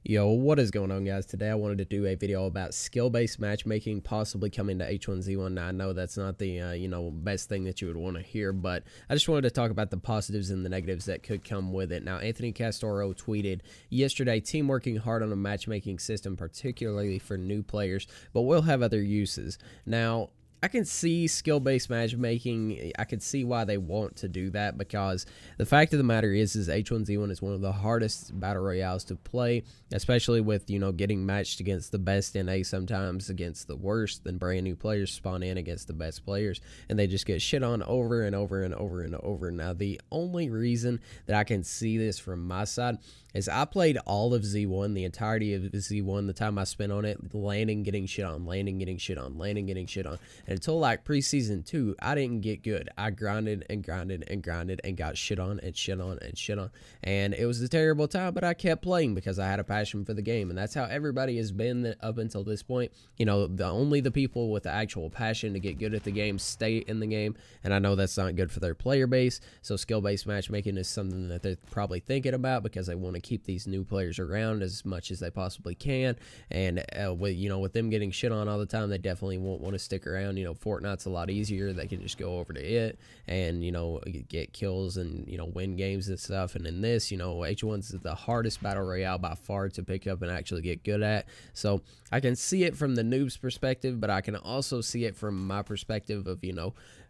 Yo, what is going on, guys? Today I wanted to do a video about skill-based matchmaking possibly coming to H1Z1. Now, I know that's not the best thing that you would want to hear, but I just wanted to talk about the positives and the negatives that could come with it. Now, Anthony Castoro tweeted yesterday, team working hard on a matchmaking system, particularly for new players, but will have other uses. Now, I can see skill-based matchmaking. I can see why they want to do that, because the fact of the matter is H1Z1 is one of the hardest battle royales to play, especially with, getting matched against the best NA, sometimes against the worst. Then brand new players spawn in against the best players, and they just get shit on over and over and over and over. Now, the only reason that I can see this from my side is I played all of Z1, the entirety of Z1, the time I spent on it, landing, getting shit on, landing, getting shit on, landing, getting shit on. And until like preseason 2, I didn't get good. I grinded and grinded and grinded and got shit on and shit on and shit on. And it was a terrible time, but I kept playing because I had a passion for the game. And that's how everybody has been up until this point. Only the people with the actual passion to get good at the game stay in the game. And I know that's not good for their player base. So skill-based matchmaking is something that they're probably thinking about, because they want to keep these new players around as much as they possibly can. And with them getting shit on all the time, they definitely won't want to stick around. Fortnite's a lot easier. They can just go over to it and get kills and win games and stuff. And in this, H1's the hardest battle royale by far to pick up and actually get good at. So I can see it from the noob's perspective, but I can also see it from my perspective of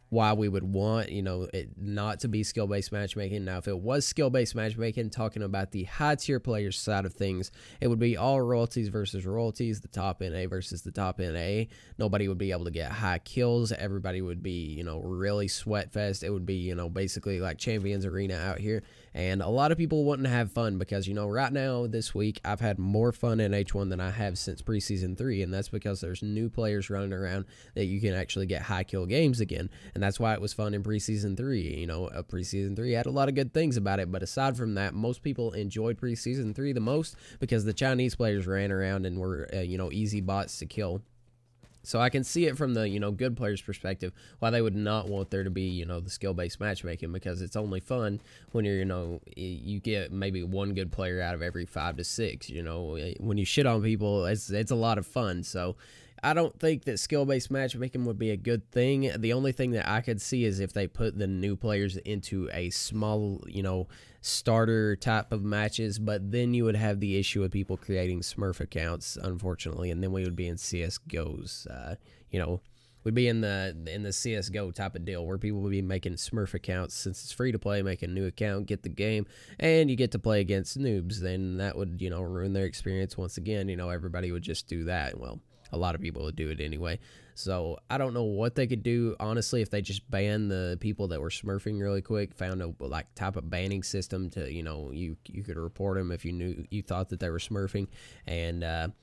why we would want it not to be skill-based matchmaking. Now, if it was skill-based matchmaking, talking about the high-tier players side of things, it would be all royalties versus royalties, the top NA versus the top NA. Nobody would be able to get high kills. Everybody would be really sweat fest. It would be basically like Champions Arena out here, and a lot of people wouldn't have fun, because right now this week I've had more fun in H1 than I have since preseason 3, and that's because there's new players running around that you can actually get high kill games again. And that's why it was fun in preseason 3. Preseason 3 had a lot of good things about it, but aside from that, most people enjoyed preseason 3 the most because the Chinese players ran around and were easy bots to kill. So I can see it from the good players' perspective why they would not want there to be the skill-based matchmaking, because it's only fun when you're you get maybe one good player out of every 5 to 6. When you shit on people, it's a lot of fun. So I don't think that skill-based matchmaking would be a good thing. The only thing that I could see is if they put the new players into a small, starter type of matches, but then you would have the issue of people creating Smurf accounts, unfortunately, and then we would be in CSGO's, we'd be in the CSGO type of deal where people would be making Smurf accounts. Since it's free to play, make a new account, get the game, and you get to play against noobs. Then that would, ruin their experience once again. Everybody would just do that. Well, a lot of people would do it anyway. So I don't know what they could do, honestly, if they just ban the people that were smurfing really quick, found a type of banning system to, you could report them if you thought that they were smurfing, and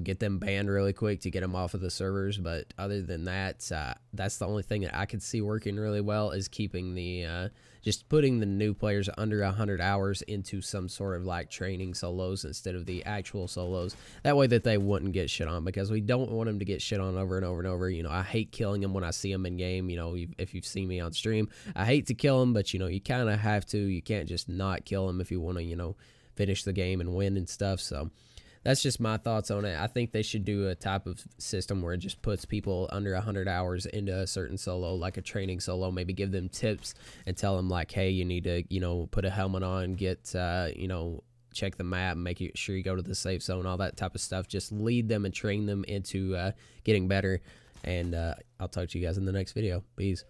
get them banned really quick to get them off of the servers. But other than that, that's the only thing that I could see working really well, is keeping the just putting the new players under 100 hours into some sort of training solos instead of the actual solos. That way that they wouldn't get shit on, because we don't want them to get shit on over and over and over. I hate killing them when I see them in game. If you've seen me on stream, I hate to kill them, but you kind of have to. You can't just not kill them if you want to finish the game and win and stuff. So that's just my thoughts on it. I think they should do a type of system where it just puts people under 100 hours into a certain solo, like a training solo. Maybe give them tips and tell them hey, you need to, put a helmet on, get, check the map, make sure you go to the safe zone, all that type of stuff. Just lead them and train them into getting better. And I'll talk to you guys in the next video. Peace.